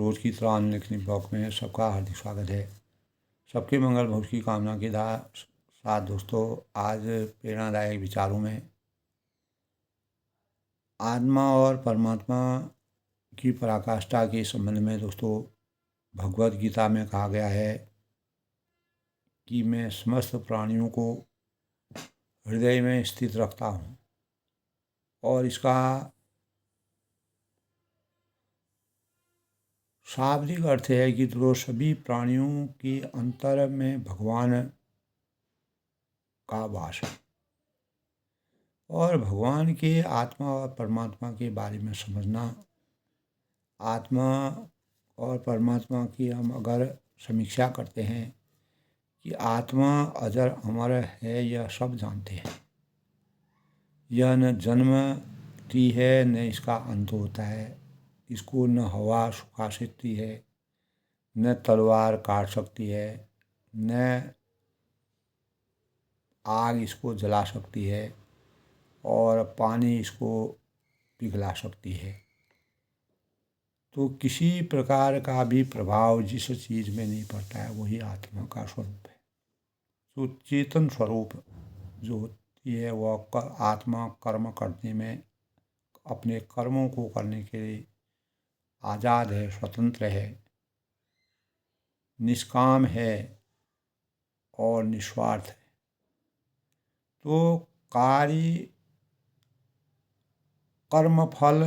रोज़ की तरह अनलिखनी ब्लॉग में सबका हार्दिक स्वागत है। सबके मंगल भविष्य की कामना के साथ दोस्तों, आज प्रेरणादायक विचारों में आत्मा और परमात्मा की पराकाष्ठा के संबंध में दोस्तों, भगवद गीता में कहा गया है कि मैं समस्त प्राणियों को हृदय में स्थित रखता हूँ। और इसका शाब्दिक अर्थ है कि तो सभी प्राणियों के अंतर में भगवान का वास है। और भगवान के आत्मा और परमात्मा के बारे में समझना, आत्मा और परमात्मा की हम अगर समीक्षा करते हैं कि आत्मा अजर अमर है, यह सब जानते हैं। यह न जन्मती है न इसका अंत होता है। इसको न हवा सुखा सकती है, न तलवार काट सकती है, न आग इसको जला सकती है और पानी इसको पिघला सकती है। तो किसी प्रकार का भी प्रभाव जिस चीज़ में नहीं पड़ता है, वही आत्मा का स्वरूप है। तो चेतन स्वरूप जो होती है वह आत्मा कर्म करने में, अपने कर्मों को करने के लिए आज़ाद है, स्वतंत्र है, निष्काम है और निस्वार्थ है। तो कार्य कर्मफल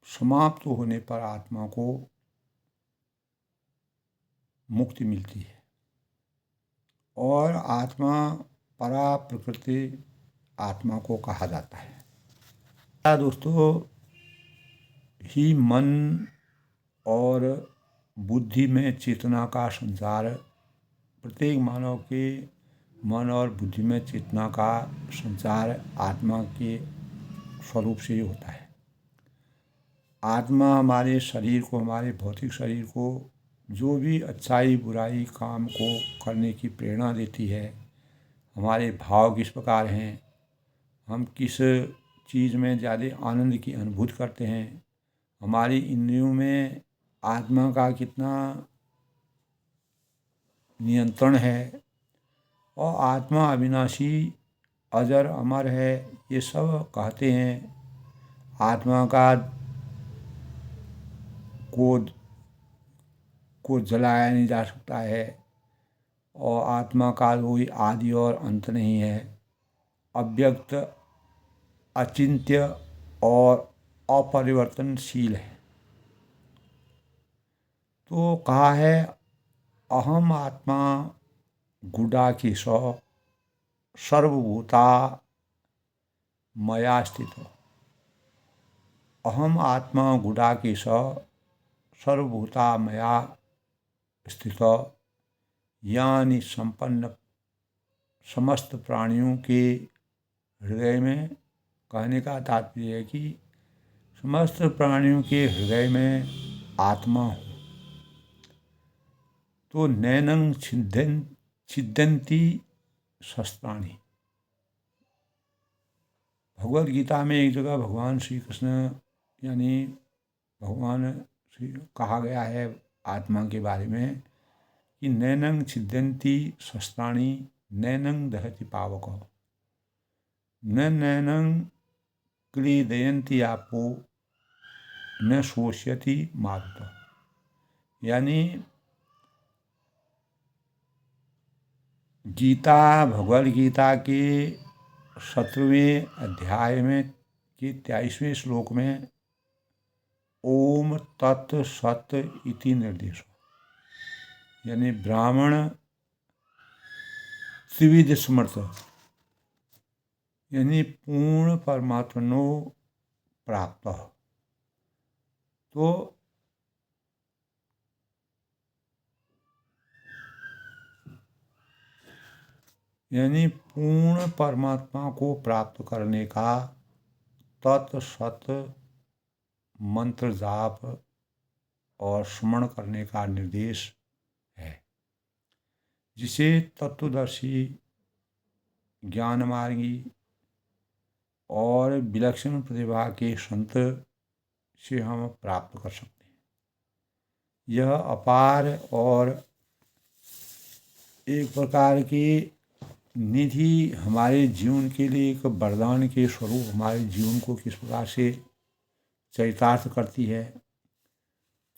समाप्त होने पर आत्मा को मुक्ति मिलती है और आत्मा परा प्रकृति आत्मा को कहा जाता है। दोस्तों, ही मन और बुद्धि में चेतना का संचार, प्रत्येक मानव के मन और बुद्धि में चेतना का संचार आत्मा के स्वरूप से ही होता है। आत्मा हमारे शरीर को, हमारे भौतिक शरीर को जो भी अच्छाई बुराई काम को करने की प्रेरणा देती है। हमारे भाव किस प्रकार हैं, हम किस चीज़ में ज़्यादा आनंद की अनुभूति करते हैं, हमारी इंद्रियों में आत्मा का कितना नियंत्रण है, और आत्मा अविनाशी अजर अमर है, ये सब कहते हैं। आत्मा का को जलाया नहीं जा सकता है और आत्मा का कोई आदि और अंत नहीं है। अव्यक्त, अचिंत्य और अपरिवर्तनशील है। तो कहा है, अहम आत्मा गुडाकेश सर्वभूता मया स्थित। अहम आत्मा गुडाकेश सर्वभूता मया स्थित, यानी संपन्न समस्त प्राणियों के हृदय में। कहने का तात्पर्य है कि समस्त प्राणियों के हृदय में आत्मा हो। तो नैनं छिद्यन्ति शस्त्राणि। भगवद गीता में एक जगह भगवान श्री कृष्ण यानी भगवान श्री कहा गया है आत्मा के बारे में कि नैनं छिद्यन्ति शस्त्राणि नैनं दहति पावक, न नैनं क्लेदयन्ति आपो न शोष्यति मारुतः। यानी गीता, भगवद गीता के 17वें अध्याय में के 23वें श्लोक में ओम तत् सत इति निर्देश, यानी ब्राह्मण त्रिविध समर्थ, यानी पूर्ण परमात्मनो प्राप्त। तो यानी पूर्ण परमात्मा को प्राप्त करने का तत्सत मंत्र जाप और स्मरण करने का निर्देश है, जिसे तत्वदर्शी, ज्ञानमार्गी और विलक्षण प्रतिभा के संत से हम प्राप्त कर सकते हैं। यह अपार और एक प्रकार की निधि हमारे जीवन के लिए एक वरदान के स्वरूप हमारे जीवन को किस प्रकार से चरितार्थ करती है।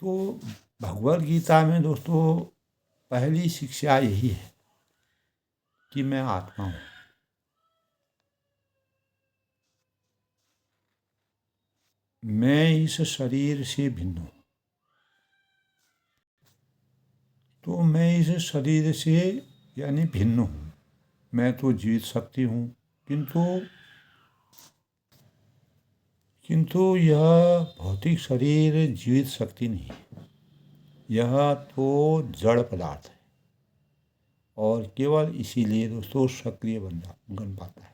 तो भगवद गीता में दोस्तों पहली शिक्षा यही है कि मैं आत्मा हूँ। मैं इस शरीर से भिन्न हूँ। तो मैं इस शरीर से यानी भिन्न हूँ। मैं तो जीवित शक्ति हूँ, किंतु यह भौतिक शरीर जीवित शक्ति नहीं है। यह तो जड़ पदार्थ है और केवल इसीलिए दोस्तों सक्रिय बन पाता है,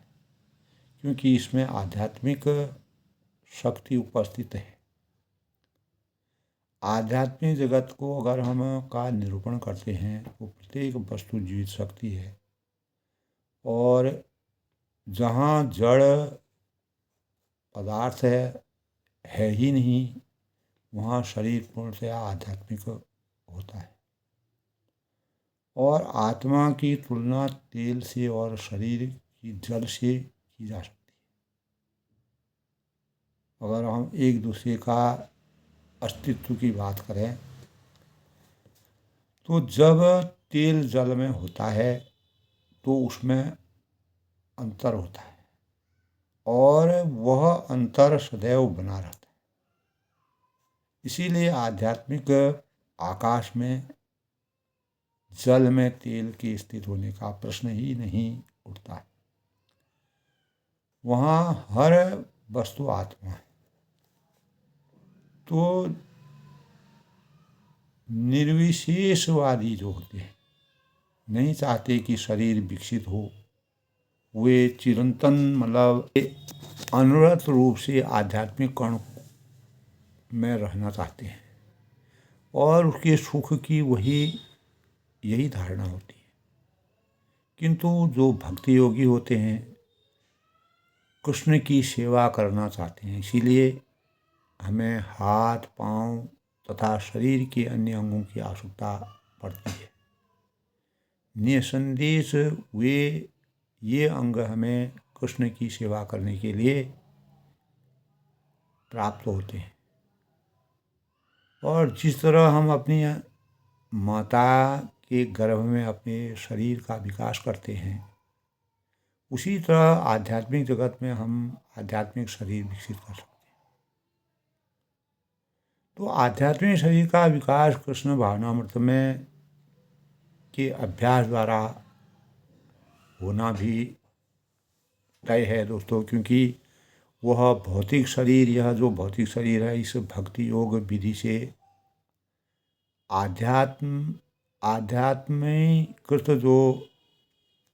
क्योंकि इसमें आध्यात्मिक शक्ति उपस्थित है। आध्यात्मिक जगत को अगर हम का निरूपण करते हैं तो प्रत्येक वस्तु जीवित शक्ति है, और जहाँ जड़ पदार्थ है ही नहीं, वहाँ शरीर पूर्णतया आध्यात्मिक होता है। और आत्मा की तुलना तेल से और शरीर की जल से की जा सकती है। अगर हम एक दूसरे का अस्तित्व की बात करें तो जब तेल जल में होता है तो उसमें अंतर होता है, और वह अंतर सदैव बना रहता है। इसीलिए आध्यात्मिक आकाश में जल में तेल के स्थित होने का प्रश्न ही नहीं उठता है। वहाँ हर वस्तु आत्मा है। तो निर्विशेषवादी जो होते हैं, नहीं चाहते कि शरीर विकसित हो, वे चिरंतन मतलब अनवरत रूप से आध्यात्मिक कण में रहना चाहते हैं, और उसके सुख की यही धारणा होती है। किंतु जो भक्ति योगी होते हैं कृष्ण की सेवा करना चाहते हैं, इसीलिए हमें हाथ पांव तथा शरीर के अन्य अंगों की आवश्यकता पड़ती है। निसंदेश ये अंग हमें कृष्ण की सेवा करने के लिए प्राप्त होते हैं। और जिस तरह हम अपनी माता के गर्भ में अपने शरीर का विकास करते हैं, उसी तरह आध्यात्मिक जगत में हम आध्यात्मिक शरीर विकसित कर सकते हैं। तो आध्यात्मिक शरीर का विकास कृष्ण भावनामृत में के अभ्यास द्वारा होना भी तय है दोस्तों, क्योंकि वह भौतिक शरीर, यह जो भौतिक शरीर है, इस भक्ति योग विधि से आध्यात्मिकृत जो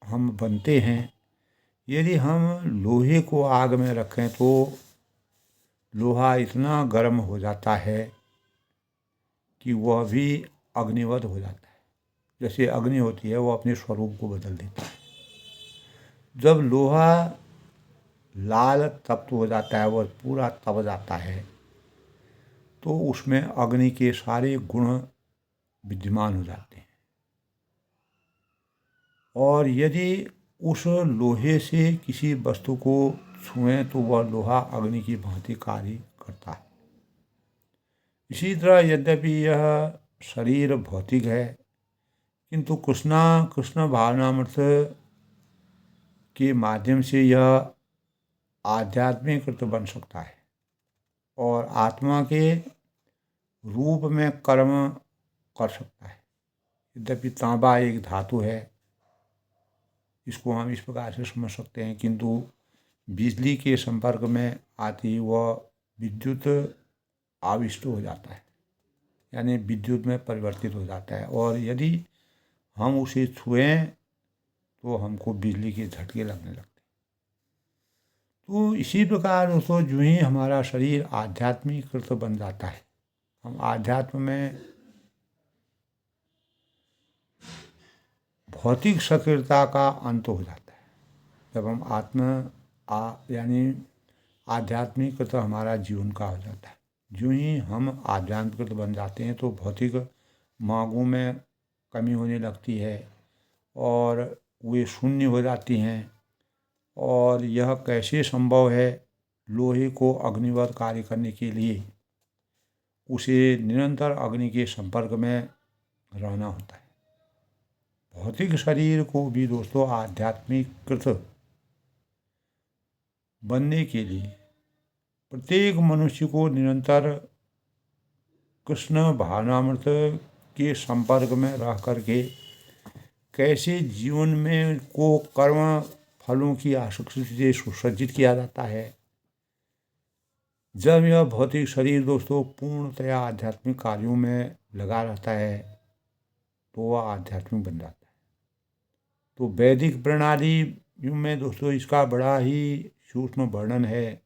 हम बनते हैं। यदि हम लोहे को आग में रखें तो लोहा इतना गर्म हो जाता है कि वह भी अग्निवत हो जाता है। जैसे अग्नि होती है वो अपने स्वरूप को बदल देता है। जब लोहा लाल तप्त हो जाता है, वह पूरा तप जाता है, तो उसमें अग्नि के सारे गुण विद्यमान हो जाते हैं। और यदि उस लोहे से किसी वस्तु को छुएं तो वह लोहा अग्नि की भांति कार्य करता है। इसी तरह यद्यपि यह शरीर भौतिक है, किंतु कृष्ण भावनामृत के माध्यम से यह आध्यात्मिक बन सकता है और आत्मा के रूप में कर्म कर सकता है। यद्यपि तांबा एक धातु है, इसको हम इस प्रकार से समझ सकते हैं, किंतु बिजली के संपर्क में आती ही वह विद्युत आविष्ट हो जाता है, यानी विद्युत में परिवर्तित हो जाता है। और यदि हम उसे छुएं तो हमको बिजली के झटके लगने लगते हैं। तो इसी प्रकार दोस्तों जो ही हमारा शरीर आध्यात्मिकृत बन जाता है, हम आध्यात्म में भौतिक सक्रियता का अंत हो जाता है। जब हम यानी आध्यात्मिक तो हमारा जीवन का हो जाता है। जो ही हम आध्यात्मिक बन जाते हैं तो भौतिक मांगों में कमी होने लगती है और वे शून्य हो जाती हैं। और यह कैसे संभव है? लोहे को अग्निवत कार्य करने के लिए उसे निरंतर अग्नि के संपर्क में रहना होता है। भौतिक शरीर को भी दोस्तों आध्यात्मिकृत बनने के लिए प्रत्येक मनुष्य को निरंतर कृष्ण भावनामृत के संपर्क में रह करके कैसे जीवन में को कर्म फलों की आसक्ति से सुसज्जित किया जाता है। जब यह भौतिक शरीर दोस्तों पूर्णतया आध्यात्मिक कार्यों में लगा रहता है तो वह आध्यात्मिक बन जाता है। तो वैदिक प्रणाली में दोस्तों इसका बड़ा ही सूक्ष्म वर्णन है।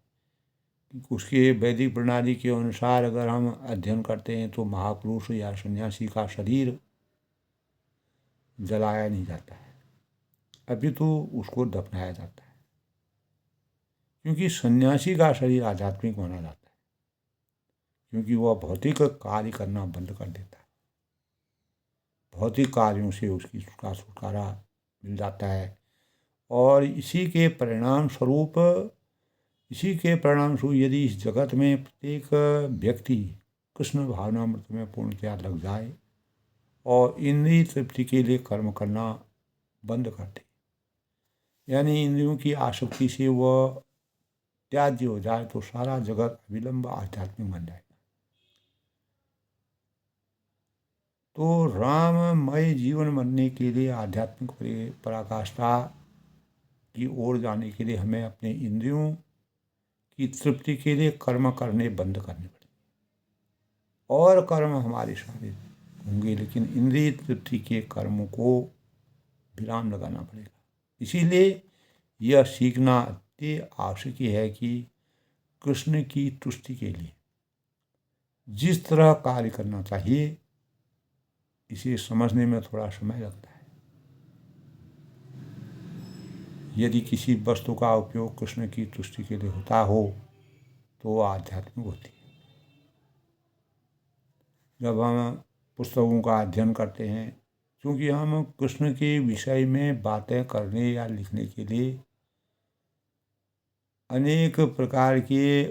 उसके वैदिक प्रणाली के अनुसार अगर हम अध्ययन करते हैं तो महापुरुष या सन्यासी का शरीर जलाया नहीं जाता है, अभी तो उसको दफनाया जाता है, क्योंकि सन्यासी का शरीर आध्यात्मिक माना जाता है, क्योंकि वह भौतिक कार्य करना बंद कर देता है। भौतिक कार्यों से उसका छुटकारा मिल जाता है और इसी के परिणाम स्वरूप यदि इस जगत में प्रत्येक व्यक्ति कृष्ण भावनामृत में पूर्णतया लग जाए और इंद्रिय तृप्ति के लिए कर्म करना बंद कर दे, यानी इंद्रियों की आसक्ति से वह त्याज्य हो जाए, तो सारा जगत अविलंब आध्यात्मिक बन जाएगा। तो राममय जीवन बनने के लिए आध्यात्मिक पराकाष्ठा की ओर जाने के लिए हमें अपने इंद्रियों की तृप्ति के लिए कर्म करने बंद करने पड़ेंगे। और कर्म हमारे सारे होंगे, लेकिन इंद्रिय तृप्ति के कर्मों को विराम लगाना पड़ेगा। इसीलिए यह सीखना अति आवश्यक है कि कृष्ण की तुष्टि के लिए जिस तरह कार्य करना चाहिए, इसे समझने में थोड़ा समय लगता है। यदि किसी वस्तु का उपयोग कृष्ण की तुष्टि के लिए होता हो तो वह आध्यात्मिक होती है। जब हम पुस्तकों का अध्ययन करते हैं, क्योंकि हम कृष्ण के विषय में बातें करने या लिखने के लिए अनेक प्रकार के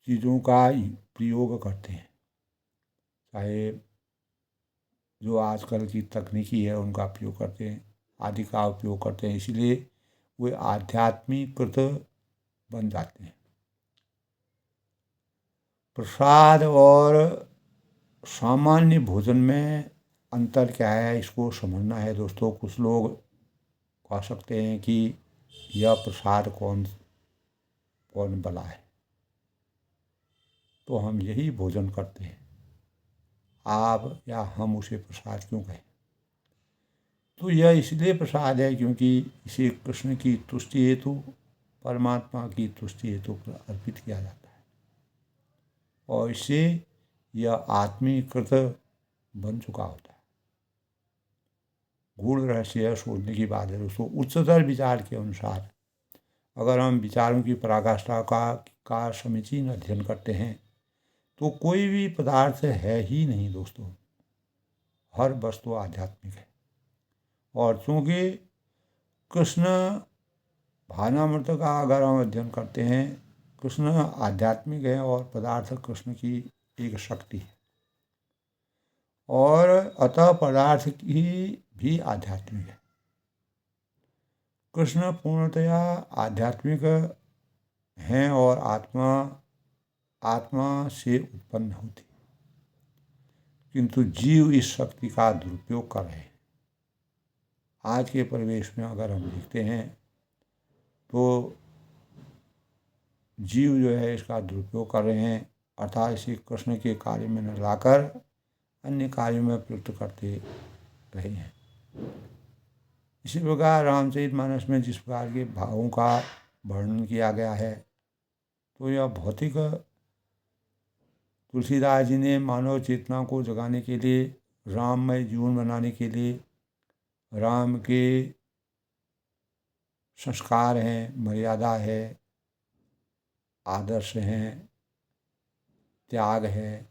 चीज़ों का प्रयोग करते हैं, चाहे जो आजकल की तकनीकी है उनका उपयोग करते हैं, आदि का उपयोग करते हैं, इसलिए वे आध्यात्मिकृत बन जाते हैं। प्रसाद और सामान्य भोजन में अंतर क्या है, इसको समझना है दोस्तों। कुछ लोग कह सकते हैं कि यह प्रसाद कौन बना है, तो हम यही भोजन करते हैं, आप या हम उसे प्रसाद क्यों कहें? तो यह इसलिए प्रसाद है क्योंकि इसे कृष्ण की तुष्टि हेतु, परमात्मा की तुष्टि हेतु अर्पित किया जाता है और इससे यह आत्मीकृत बन चुका होता है। गूढ़ रहस्य सोचने की बात है दोस्तों। उच्चतर विचार के अनुसार अगर हम विचारों की पराकाष्ठा का समीचीन अध्ययन करते हैं तो कोई भी पदार्थ है ही नहीं दोस्तों, हर वस्तु आध्यात्मिक है। और चूँकि कृष्ण भावनामृत का अगर हम अध्ययन करते हैं, कृष्ण आध्यात्मिक है और पदार्थ कृष्ण की एक शक्ति है, और अतः पदार्थ की भी आध्यात्मिक है। कृष्ण पूर्णतया आध्यात्मिक हैं और आत्मा से उत्पन्न होती है, किंतु जीव इस शक्ति का दुरुपयोग कर रहे हैं। आज के परिवेश में अगर हम देखते हैं तो जीव जो है इसका दुरुपयोग कर रहे हैं, अर्थात इसे कृष्ण के कार्य में न लाकर अन्य कार्यों में प्रयुक्त करते रहे हैं। इसी प्रकार रामचरितमानस में जिस प्रकार के भावों का वर्णन किया गया है, तो यह भौतिक तुलसीदास जी ने मानव चेतना को जगाने के लिए, राममय जीवन बनाने के लिए, राम के संस्कार हैं, मर्यादा है, आदर्श हैं, त्याग है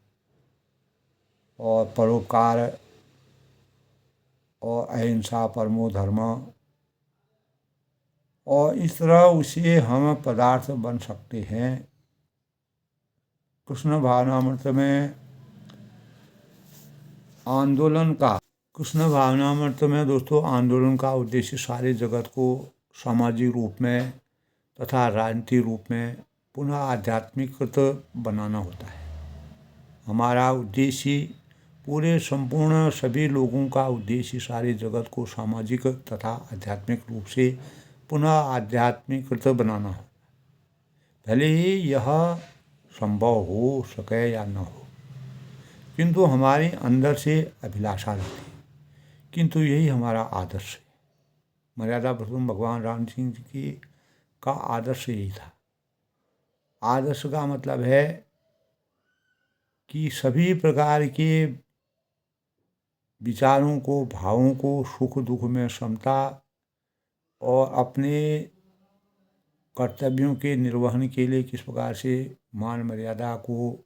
और परोपकार और अहिंसा परमो धर्म, और इस तरह उसे हम पदार्थ बन सकते हैं। कृष्ण भावनामृत में आंदोलन का कृष्ण भावनामृत में दोस्तों आंदोलन का उद्देश्य सारे जगत को सामाजिक रूप में तथा राजनीतिक रूप में पुनः आध्यात्मिकृत बनाना होता है। हमारा उद्देश्य पूरे संपूर्ण सभी लोगों का उद्देश्य सारे जगत को सामाजिक तथा आध्यात्मिक रूप से पुनः आध्यात्मिकृत बनाना हो, भले ही यह संभव हो सके या न हो, किंतु हमारे अंदर से अभिलाषा रहती है। किंतु यही हमारा आदर्श है। मर्यादा पुरुषोत्तम भगवान राम सिंह जी की का आदर्श यही था। आदर्श का मतलब है कि सभी प्रकार के विचारों को, भावों को, सुख दुख में समता और अपने कर्तव्यों के निर्वहन के लिए किस प्रकार से मान मर्यादा को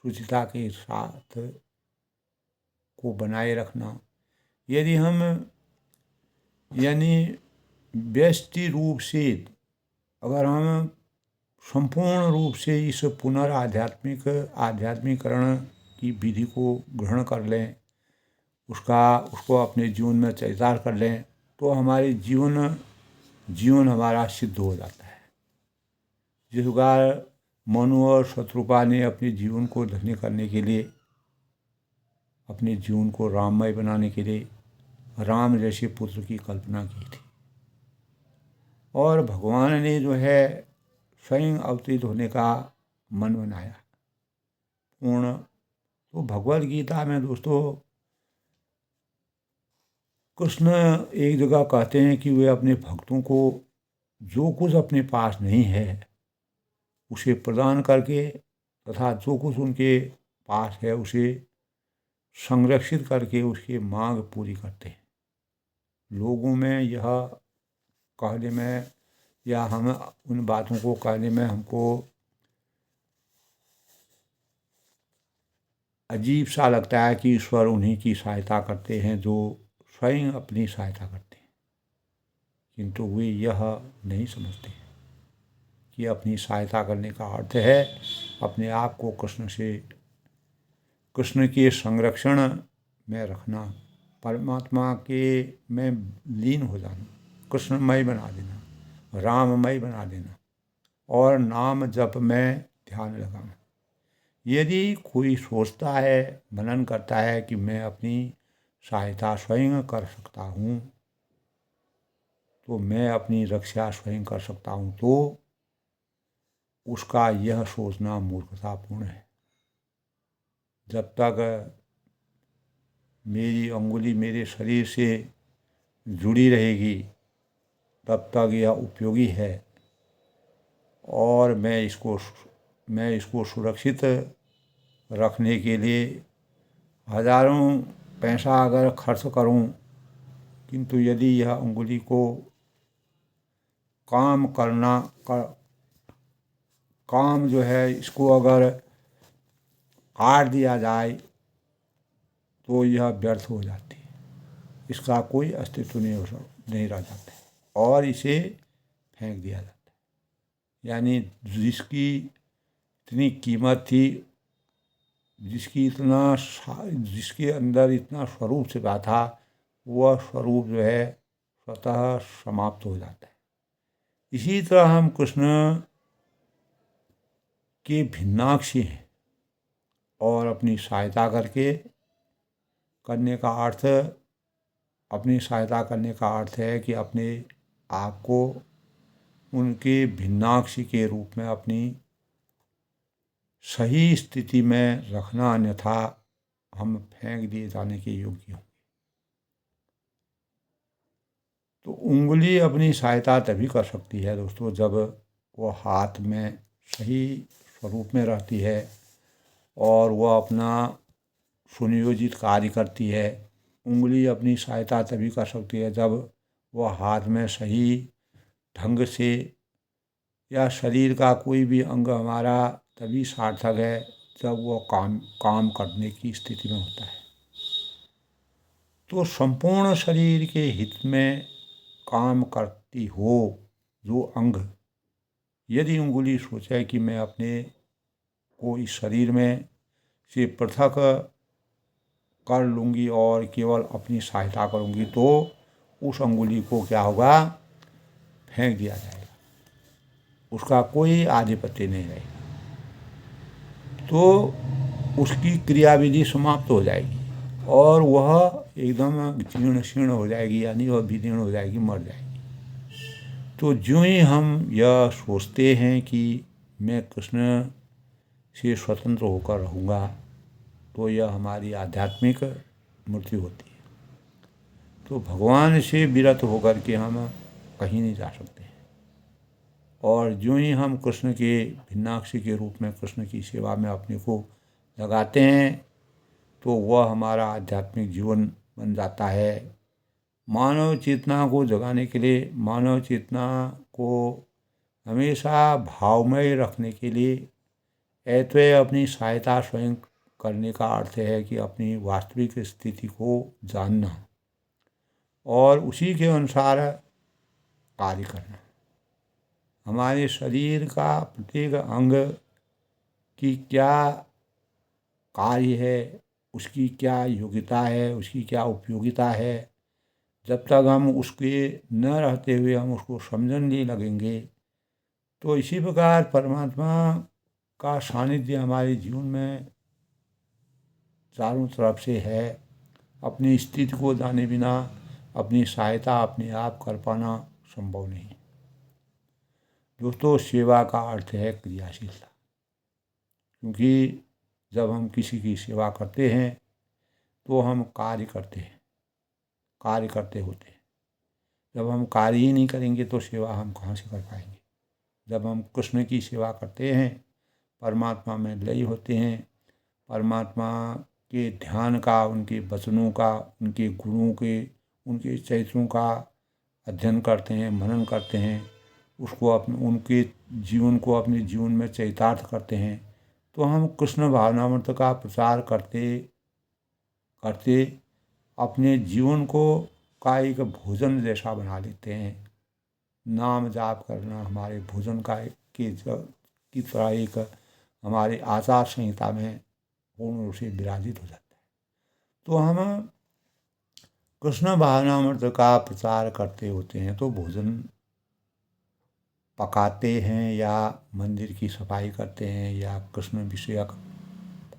शुचिता के साथ को बनाए रखना। यदि हम व्यष्टि रूप से अगर हम संपूर्ण रूप से इस आध्यात्मिकरण की विधि को ग्रहण कर लें, उसको अपने जीवन में चरितार्थ कर लें, तो हमारे जीवन हमारा सिद्ध हो जाता है। जिस प्रकार मनु और शत्रुपा ने अपने जीवन को धन्य करने के लिए, अपने जीवन को राममय बनाने के लिए राम जैसे पुत्र की कल्पना की थी, और भगवान ने जो है स्वयं अवतरित होने का मन बनाया पूर्ण। तो भगवद गीता में दोस्तों कृष्ण एक जगह कहते हैं कि वे अपने भक्तों को जो कुछ अपने पास नहीं है उसे प्रदान करके तथा जो कुछ उनके पास है उसे संरक्षित करके उसकी मांग पूरी करते हैं। लोगों में यह कहने में या हम उन बातों को कहने में हमको अजीब सा लगता है कि ईश्वर उन्हीं की सहायता करते हैं जो स्वयं अपनी सहायता करते हैं, किंतु वे यह नहीं समझते कि अपनी सहायता करने का अर्थ है अपने आप को कृष्ण के संरक्षण में रखना, परमात्मा के में लीन हो जाना, कृष्णमय बना देना, राममय बना देना और नाम जप में ध्यान लगाना। यदि कोई सोचता है, मनन करता है कि मैं अपनी सहायता स्वयं कर सकता हूँ, तो मैं अपनी रक्षा स्वयं कर सकता हूँ, तो उसका यह सोचना मूर्खतापूर्ण है। जब तक मेरी अंगुली मेरे शरीर से जुड़ी रहेगी तब तक यह उपयोगी है, और मैं इसको सुरक्षित रखने के लिए हजारों पैसा अगर खर्च करूं, किंतु यदि यह अंगुली को काम जो है इसको अगर काट दिया जाए तो यह व्यर्थ हो जाती है, इसका कोई अस्तित्व नहीं रह जाता है और इसे फेंक दिया जाता है। यानी जिसकी इतनी कीमत थी, जिसके अंदर इतना स्वरूप छिपा था, वह स्वरूप जो है स्वतः समाप्त हो जाता है। इसी तरह हम कृष्ण के भिन्नाक्षी हैं और अपनी सहायता करने का अर्थ है कि अपने आप को उनके भिन्नाक्षी के रूप में अपनी सही स्थिति में रखना, अन्यथा हम फेंक दिए जाने के योग्य होंगे। तो उंगली अपनी सहायता तभी कर सकती है दोस्तों जब वह हाथ में सही स्वरूप में रहती है और वह अपना सुनियोजित कार्य करती है। उंगली अपनी सहायता तभी कर सकती है जब वह हाथ में सही ढंग से या शरीर का कोई भी अंग हमारा तभी सार्थक है जब वो काम करने की स्थिति में होता है। तो संपूर्ण शरीर के हित में काम करती हो जो अंग, यदि उंगली सोचे कि मैं अपने को इस शरीर में से पृथक कर लूँगी और केवल अपनी सहायता करूँगी, तो उस अंगुली को क्या होगा, फेंक दिया जाएगा, उसका कोई आधिपत्य नहीं रहेगा, तो उसकी क्रियाविधि समाप्त हो जाएगी और वह एकदम जीर्ण शीर्ण हो जाएगी, यानी वह विदीर्ण हो जाएगी, मर जाएगी। तो ज्यों ही हम यह सोचते हैं कि मैं कृष्ण से स्वतंत्र होकर रहूँगा, तो यह हमारी आध्यात्मिक मृत्यु होती है। तो भगवान से विरत होकर के हम कहीं नहीं जा सकते हैं। और ज्यों ही हम कृष्ण के भिन्नाक्षी के रूप में कृष्ण की सेवा में अपने को लगाते हैं, तो वह हमारा आध्यात्मिक जीवन बन जाता है। मानव चेतना को जगाने के लिए, मानव चेतना को हमेशा भावमय रखने के लिए अतः अपनी सहायता स्वयं करने का अर्थ है कि अपनी वास्तविक स्थिति को जानना और उसी के अनुसार कार्य करना। हमारे शरीर का प्रत्येक अंग की क्या कार्य है, उसकी क्या योग्यता है, उसकी क्या उपयोगिता है, जब तक हम उसके न रहते हुए हम उसको समझने नहीं लगेंगे, तो इसी प्रकार परमात्मा का सानिध्य हमारे जीवन में चारों तरफ से है। अपनी स्थिति को जाने बिना अपनी सहायता अपने आप कर पाना संभव नहीं। दोस्तों, सेवा का अर्थ है क्रियाशीलता, क्योंकि जब हम किसी की सेवा करते हैं तो हम कार्य करते हैं, कार्य करते होते हैं। जब हम कार्य ही नहीं करेंगे तो सेवा हम कहाँ से कर पाएंगे। जब हम कृष्ण की सेवा करते हैं, परमात्मा में लय होते हैं, परमात्मा के ध्यान का, उनके वचनों का, उनके गुणों के, उनके चरित्रों का अध्ययन करते हैं, मनन करते हैं, उसको अपने उनके जीवन को अपने जीवन में चरितार्थ करते हैं, तो हम कृष्ण भावनामृत का प्रचार करते करते अपने जीवन को का एक भोजन जैसा बना लेते हैं। नाम जाप करना हमारे भोजन का की तरह एक हमारे आचार संहिता में पूर्ण रूप से विराजित हो जाता है। तो हम कृष्ण भावनामृत का प्रचार करते होते हैं, तो भोजन पकाते हैं या मंदिर की सफाई करते हैं या कृष्ण विषयक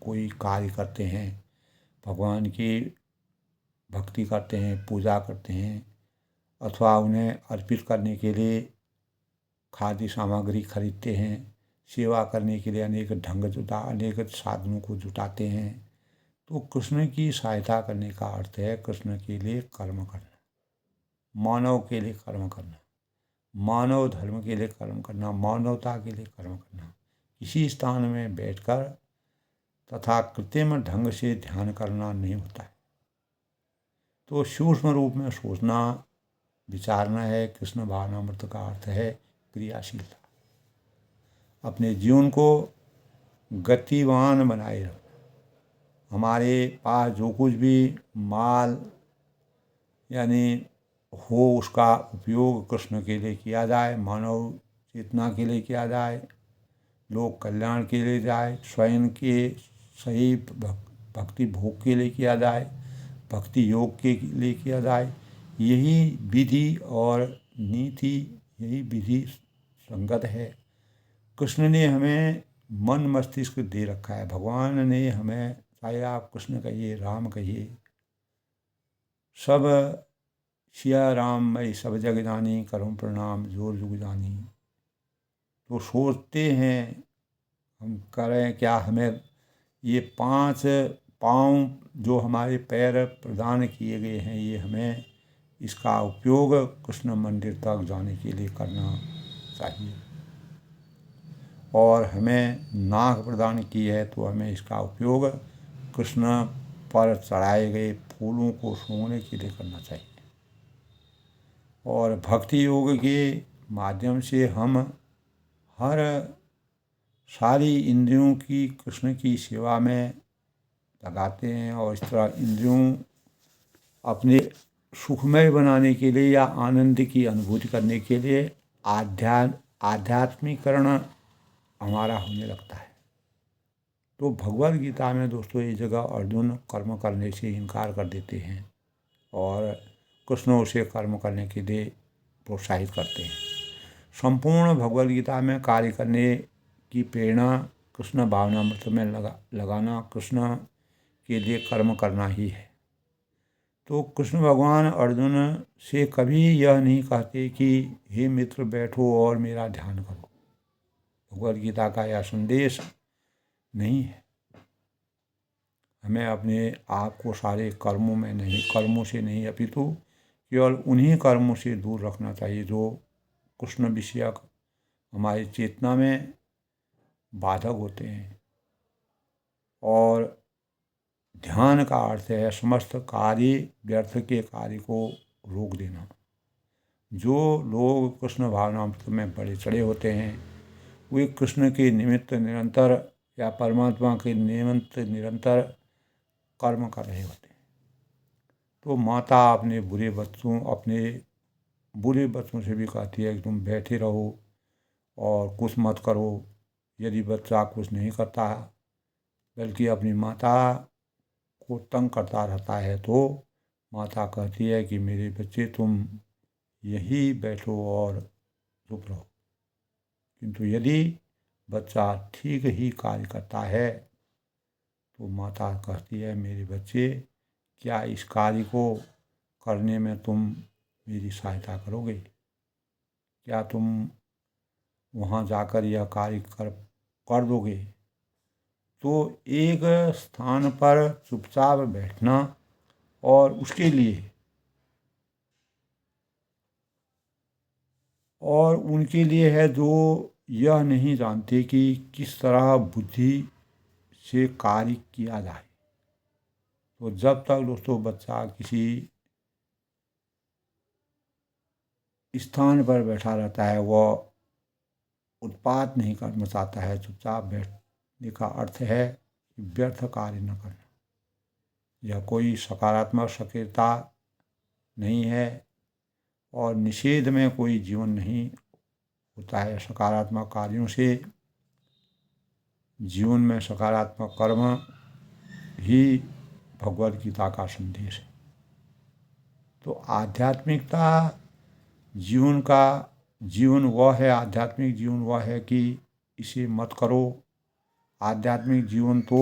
कोई कार्य करते हैं, भगवान की भक्ति करते हैं, पूजा करते हैं, अथवा उन्हें अर्पित करने के लिए खाद्य सामग्री खरीदते हैं, सेवा करने के लिए अनेक साधनों को जुटाते हैं। तो कृष्ण की सहायता करने का अर्थ है कृष्ण के लिए कर्म करना, मानव के लिए कर्म करना, मानव धर्म के लिए कर्म करना, मानवता के लिए कर्म करना। किसी स्थान में बैठकर तथा कृत्रिम ढंग से ध्यान करना नहीं होता है। तो सूक्ष्म रूप में सोचना, विचारना है। कृष्ण भावनामृत का अर्थ है क्रियाशीलता, अपने जीवन को गतिवान बनाए रखना। हमारे पास जो कुछ भी माल यानी हो, उसका उपयोग कृष्ण के लिए किया जाए, मानव चेतना के लिए किया जाए, लोक कल्याण के लिए जाए, स्वयं के सही भक्ति भोग के लिए किया जाए, भक्ति योग के लिए किया जाए। यही विधि और नीति, यही विधि संगत है। कृष्ण ने हमें मन मस्तिष्क दे रखा है। भगवान ने हमें, चाहे आप कृष्ण कहिए, राम कहिए, सब सिया राम मैं सब जग जानी, करूं प्रणाम जोर जुग जानी। तो सोचते हैं हम करें क्या, हमें ये 5 पाँव जो हमारे पैर प्रदान किए गए हैं, ये हमें इसका उपयोग कृष्ण मंदिर तक जाने के लिए करना चाहिए। और हमें नाक प्रदान की है, तो हमें इसका उपयोग कृष्ण पर चढ़ाए गए फूलों को सूंघने के लिए करना चाहिए। और भक्ति योग के माध्यम से हम हर सारी इंद्रियों की कृष्ण की सेवा में लगाते हैं और इस तरह इंद्रियों अपने सुखमय बनाने के लिए या आनंद की अनुभूति करने के लिए आध्यात्मिकरण हमारा होने लगता है। तो भगवद गीता में दोस्तों ये जगह अर्जुन कर्म करने से इनकार कर देते हैं और कृष्ण उसे कर्म करने के लिए प्रोत्साहित करते हैं। संपूर्ण भगवद गीता में कार्य करने की प्रेरणा कृष्ण भावनामृत में लगाना कृष्ण के लिए कर्म करना ही है। तो कृष्ण भगवान अर्जुन से कभी यह नहीं कहते कि हे मित्र बैठो और मेरा ध्यान करो। भगवद गीता का यह संदेश नहीं है। हमें अपने आप को सारे कर्मों से नहीं अपितु केवल उन्हीं कर्मों से दूर रखना चाहिए जो कृष्ण विषयक हमारी चेतना में बाधक होते हैं। और ध्यान का अर्थ है समस्त कार्य व्यर्थ के कार्य को रोक देना। जो लोग कृष्ण भावनामृत में बड़े चढ़े होते हैं वे कृष्ण के निमित्त निरंतर या परमात्मा के निमित्त निरंतर कर्म कर रहे होते हैं। तो माता अपने बुरे बच्चों से भी कहती है कि तुम बैठे रहो और कुछ मत करो। यदि बच्चा कुछ नहीं करता बल्कि अपनी माता को तंग करता रहता है तो माता कहती है कि मेरे बच्चे तुम यही बैठो और चुप रहो। किंतु यदि बच्चा ठीक ही कार्य करता है तो माता कहती है मेरे बच्चे क्या इस कार्य को करने में तुम मेरी सहायता करोगे? क्या तुम वहाँ जाकर यह कार्य कर दोगे? तो एक स्थान पर चुपचाप बैठना और उसके लिए और उनके लिए है जो यह नहीं जानते कि किस तरह बुद्धि से कार्य किया जाए। तो जब तक दोस्तों बच्चा किसी स्थान पर बैठा रहता है वह उत्पात नहीं कर मचाता है। चुपचाप बैठने का अर्थ है व्यर्थ कार्य न करना। यह कोई सकारात्मक सक्रियता नहीं है और निषेध में कोई जीवन नहीं होता है। सकारात्मक कार्यों से जीवन में सकारात्मक कर्म ही भगवद गीता का संदेश है। तो आध्यात्मिकता आध्यात्मिक जीवन वह है कि इसे मत करो। आध्यात्मिक जीवन तो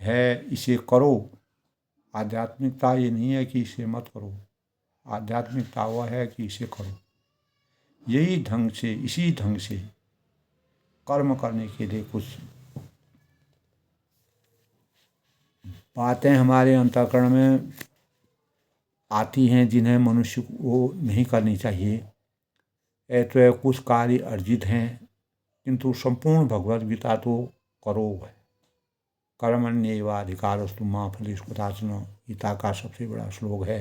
है इसे करो। आध्यात्मिकता ये नहीं है कि इसे मत करो। आध्यात्मिकता वह है कि इसे करो। इसी ढंग से कर्म करने के लिए कुछ बातें हमारे अंतःकरण में आती हैं जिन्हें मनुष्य को नहीं करनी चाहिए। तो कुछ कार्य अर्जित हैं किंतु संपूर्ण भगवद गीता तो करो है। कर्मण्येवाधिकारस्तु मा फलेषु कदाचन गीता का सबसे बड़ा श्लोक है।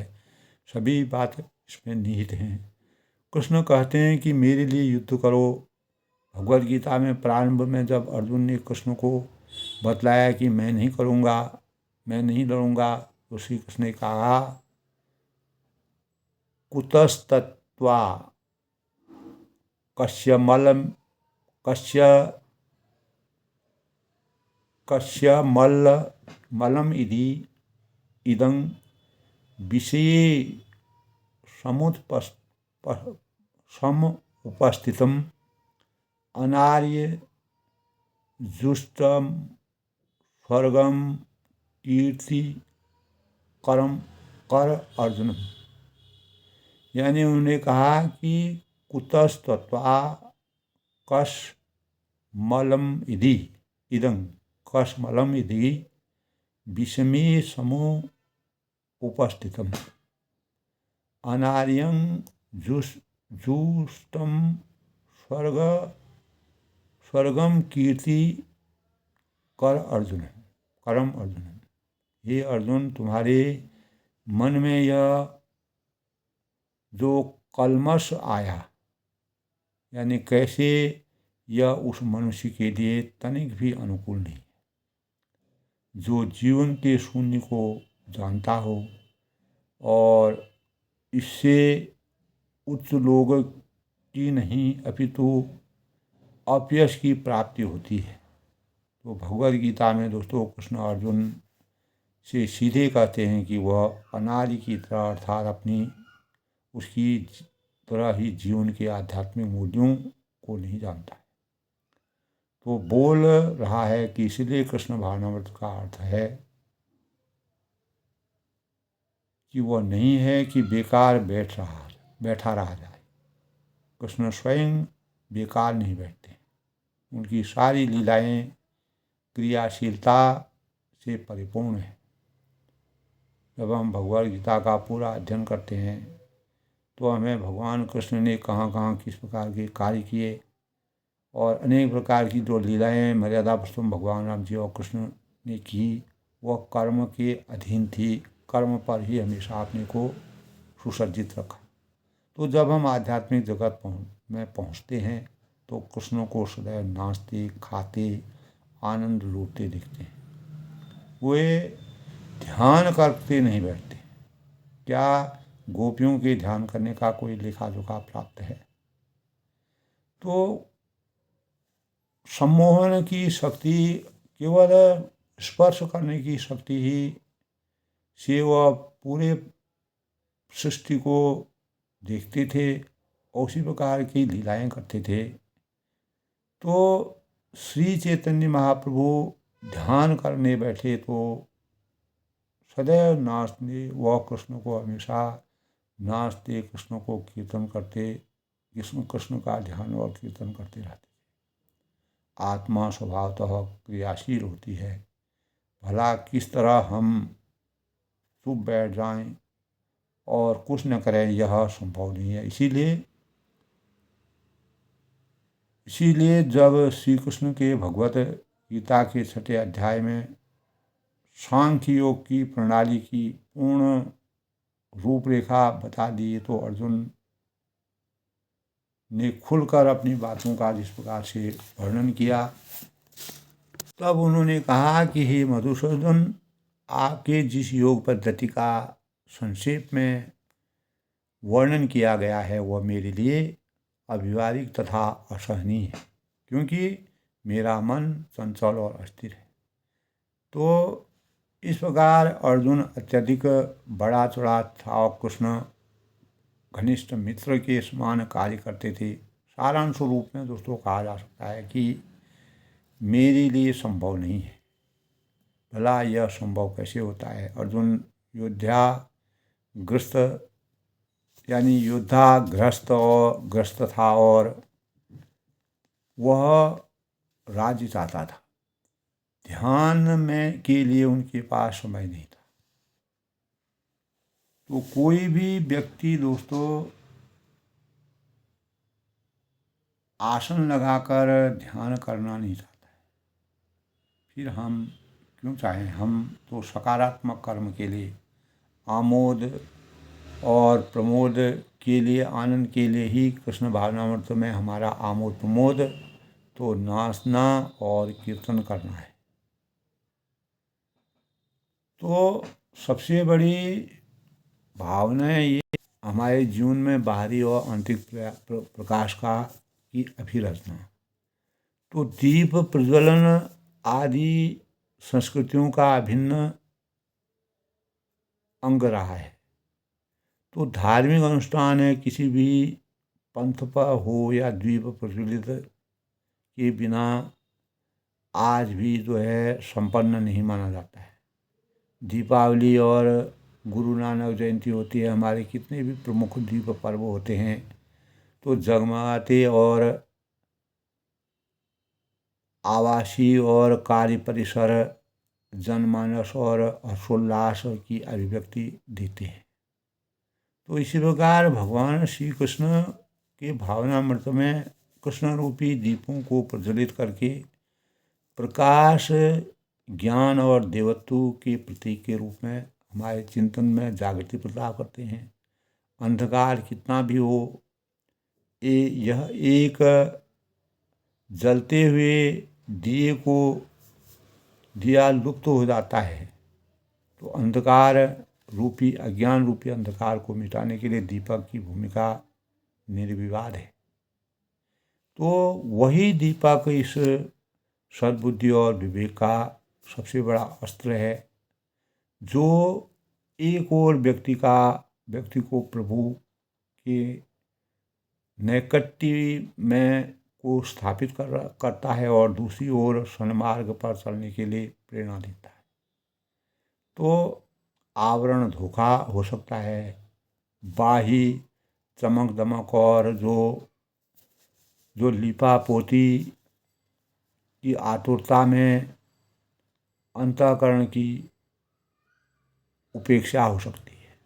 सभी बात इसमें निहित हैं। कृष्ण कहते हैं कि मेरे लिए युद्ध करो। भगवद गीता में प्रारंभ में जब अर्जुन ने कृष्ण को बतलाया कि मैं नहीं करूँगा, मैं नहीं लड़ूंगा, तो श्री कृष्ण ने कहा कुतस्तत्वा कस्य मल्लम इदं विषये समुपस्थितम् अनार्य जुष्टम स्वर्गम कीर्ति करम कर अर्जुन। यानी उन्होंने कहा कि कुतस्तत्वा कस्मलम इदं विषमे समो उपस्थितम अनार्यं जुष्टम स्वर्गम कीर्ति करम अर्जुन। ये अर्जुन तुम्हारे मन में यह जो कलमश आया यानी कैसे यह उस मनुष्य के लिए तनिक भी अनुकूल नहीं। जो जीवन के शून्य को जानता हो और इससे उच्च लोग की नहीं अपितु अपयश की प्राप्ति होती है। तो भगवद गीता में दोस्तों कृष्ण अर्जुन से सीधे कहते हैं कि वह अनादि की तरह अर्थात अपनी उसकी तरह ही जीवन के आध्यात्मिक मूल्यों को नहीं जानता है। तो बोल रहा है कि इसलिए कृष्ण भावनामृत का अर्थ है कि वह नहीं है कि बेकार बैठा रहा जाए। कृष्ण स्वयं बेकार नहीं बैठते, उनकी सारी लीलाएं क्रियाशीलता से परिपूर्ण है। जब हम भगवद गीता का पूरा अध्ययन करते हैं तो हमें भगवान कृष्ण ने कहाँ कहाँ किस प्रकार के कार्य किए और अनेक प्रकार की जो लीलाएं मर्यादा पुरुषोत्तम भगवान राम जी और कृष्ण ने की वह कर्म के अधीन थी। कर्म पर ही हमेशा अपने को सुसज्जित रखा। तो जब हम आध्यात्मिक जगत में पहुँचते हैं तो कृष्ण को सदैव नाचते खाते आनंद लूटते दिखते हैं। वे ध्यान करते नहीं बैठते। क्या गोपियों के ध्यान करने का कोई लेखा जोखा प्राप्त है? तो सम्मोहन की शक्ति केवल स्पर्श करने की शक्ति ही से वह पूरे सृष्टि को देखते थे और उसी प्रकार की लीलाएं करते थे। तो श्री चैतन्य महाप्रभु ध्यान करने बैठे तो सदैव नाचते, वह कृष्ण को हमेशा नाचते, कृष्ण को कीर्तन करते, कृष्ण का ध्यान और कीर्तन करते रहते। आत्मा स्वभावतः क्रियाशील होती है। भला किस तरह हम चुप बैठ जाएं और कुछ न करें, यह संभव नहीं है। इसीलिए जब श्री कृष्ण के भगवत गीता के 6ठे अध्याय में सांख्य योग की प्रणाली की पूर्ण रूपरेखा बता दी तो अर्जुन ने खुलकर अपनी बातों का जिस प्रकार से वर्णन किया, तब उन्होंने कहा कि हे मधुसूदन, आपके जिस योग पद्धति का संक्षेप में वर्णन किया गया है वह मेरे लिए अव्यवहारिक तथा असहनीय है, क्योंकि मेरा मन चंचल और अस्थिर है। तो इस प्रकार अर्जुन अत्यधिक बड़ा चढ़ा था और कृष्ण घनिष्ठ मित्र के समान कार्य करते थे। सारांश रूप में दोस्तों कहा जा सकता है कि मेरे लिए संभव नहीं है। भला यह संभव कैसे होता है? अर्जुन ग्रस्त था और वह राज्य चाहता था। ध्यान में के लिए उनके पास समय नहीं था। तो कोई भी व्यक्ति दोस्तों आसन लगाकर ध्यान करना नहीं चाहता है। फिर हम क्यों चाहें? हम तो सकारात्मक कर्म के लिए, आमोद और प्रमोद के लिए, आनंद के लिए ही कृष्ण भावनामृत में हमारा आमोद प्रमोद तो नाचना और कीर्तन करना है। तो सबसे बड़ी भावना है ये हमारे जीवन में बाहरी और आंतरिक प्रकाश का की अभिरचना। तो दीप प्रज्वलन आदि संस्कृतियों का अभिन्न अंग रहा है। तो धार्मिक अनुष्ठान है किसी भी पंथ पर हो या द्वीप प्रज्वलित के बिना आज भी जो है संपन्न नहीं माना जाता है। दीपावली और गुरु नानक जयंती होती है, हमारे कितने भी प्रमुख दीप पर्व होते हैं तो जगमगाते और आवासीय और कार्य परिसर जनमानस और हर्षोल्लास की अभिव्यक्ति देते हैं। तो इसी प्रकार भगवान श्री कृष्ण के भावनामृत में कृष्ण रूपी दीपों को प्रज्वलित करके प्रकाश, ज्ञान और देवत्व के प्रतीक के रूप में हमारे चिंतन में जागृति प्रदान करते हैं। अंधकार कितना भी हो, यह एक जलते हुए दिए को दिया लुप्त हो जाता है तो अंधकार रूपी अज्ञान रूपी अंधकार को मिटाने के लिए दीपक की भूमिका निर्विवाद है। तो वही दीपक इस सद्बुद्धि और विवेक का सबसे बड़ा अस्त्र है, जो एक और व्यक्ति को प्रभु के नैकट्य में को स्थापित करता है और दूसरी ओर सन्मार्ग पर चलने के लिए प्रेरणा देता है। तो आवरण धोखा हो सकता है, बाही चमक दमक और जो लिपा पोती की आतुरता में अंतःकरण की उपेक्षा हो सकती है।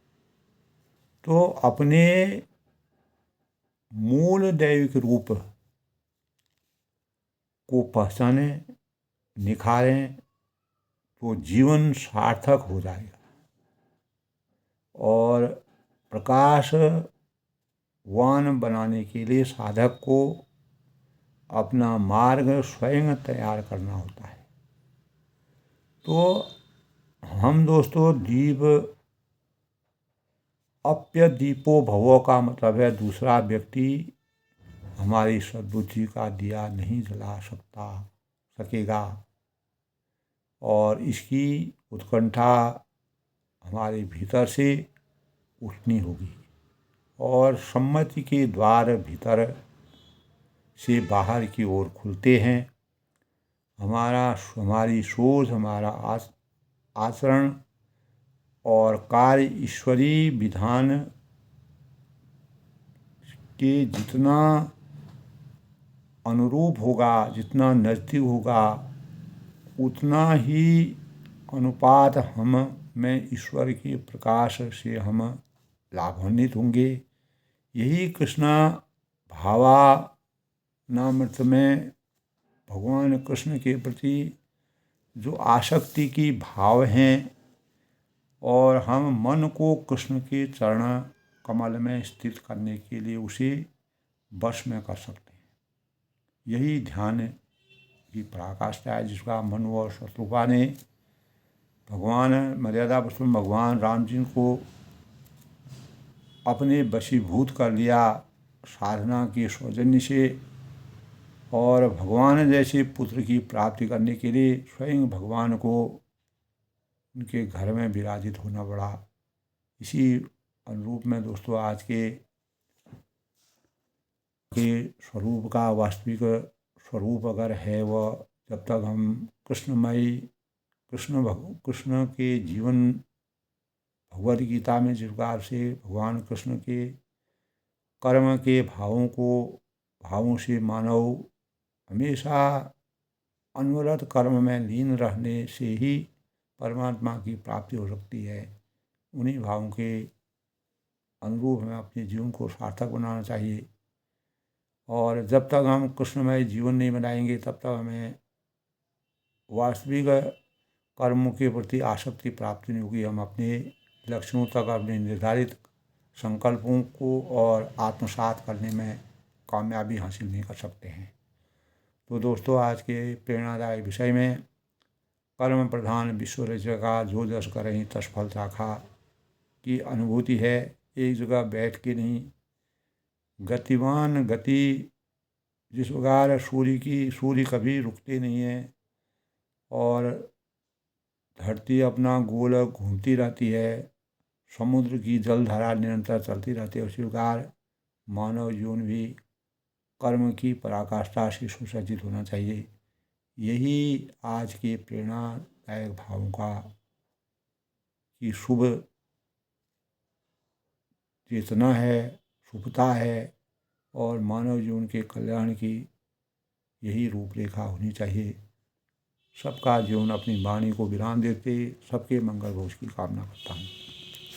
तो अपने मूल दैविक रूप को पहचानें, निखारें तो जीवन सार्थक हो जाएगा और प्रकाशवान बनाने के लिए साधक को अपना मार्ग स्वयं तैयार करना होता है। तो हम दोस्तों दीप अप्यदीपो भवो का मतलब है दूसरा व्यक्ति हमारी सद्बुद्धि का दिया नहीं जला सकेगा और इसकी उत्कंठा हमारे भीतर से उठनी होगी और सम्मति के द्वार भीतर से बाहर की ओर खुलते हैं। हमारी सोच, हमारा आचरण और कार्य ईश्वरीय विधान के जितना अनुरूप होगा, जितना नज़दीक होगा, उतना ही अनुपात हम में ईश्वर के प्रकाश से हम लाभान्वित होंगे। यही कृष्ण भावानामृत में भगवान कृष्ण के प्रति जो आसक्ति की भाव हैं और हम मन को कृष्ण के चरण कमल में स्थित करने के लिए उसे वश में कर सकते हैं। यही ध्यान की पराकाष्ठा है जिसका मनु और शत्रुघ्न ने भगवान मर्यादा पुरुषोत्तम भगवान राम जी को अपने वशीभूत कर लिया साधना के सौजन्य से और भगवान जैसे पुत्र की प्राप्ति करने के लिए स्वयं भगवान को उनके घर में विराजित होना पड़ा। इसी अनुरूप में दोस्तों आज के स्वरूप का वास्तविक स्वरूप अगर है वह जब तक हम कृष्ण के जीवन भगवद गीता में जिस प्रकार से भगवान कृष्ण के कर्म के भावों से मानव हमेशा अनवरत कर्म में लीन रहने से ही परमात्मा की प्राप्ति हो सकती है। उन्हीं भावों के अनुरूप हमें अपने जीवन को सार्थक बनाना चाहिए और जब तक हम कृष्णमय जीवन नहीं बनाएंगे तब तक हमें वास्तविक कर्मों के प्रति आसक्ति प्राप्ति नहीं होगी। हम अपने लक्ष्यों तक अपने निर्धारित संकल्पों को और आत्मसात करने में कामयाबी हासिल नहीं कर सकते हैं। तो दोस्तों आज के प्रेरणादायक विषय में कर्म प्रधान विश्व रचय का जो जस करें तस फल चाखा की अनुभूति है। एक जगह बैठ के नहीं, गतिमान गति जिस प्रकार सूर्य कभी रुकते नहीं है और धरती अपना गोलक घूमती रहती है, समुद्र की जलधारा निरंतर चलती रहती है, उसी प्रकार मानव जीवन भी कर्म की पराकाष्ठा से सुसज्जित होना चाहिए। यही आज के प्रेरणादायक भावों का की शुभ चेतना है, शुभता है और मानव जीवन के कल्याण की यही रूपरेखा होनी चाहिए। सबका जीवन अपनी वाणी को विराम देते सबके मंगल भोज की कामना करता हूँ।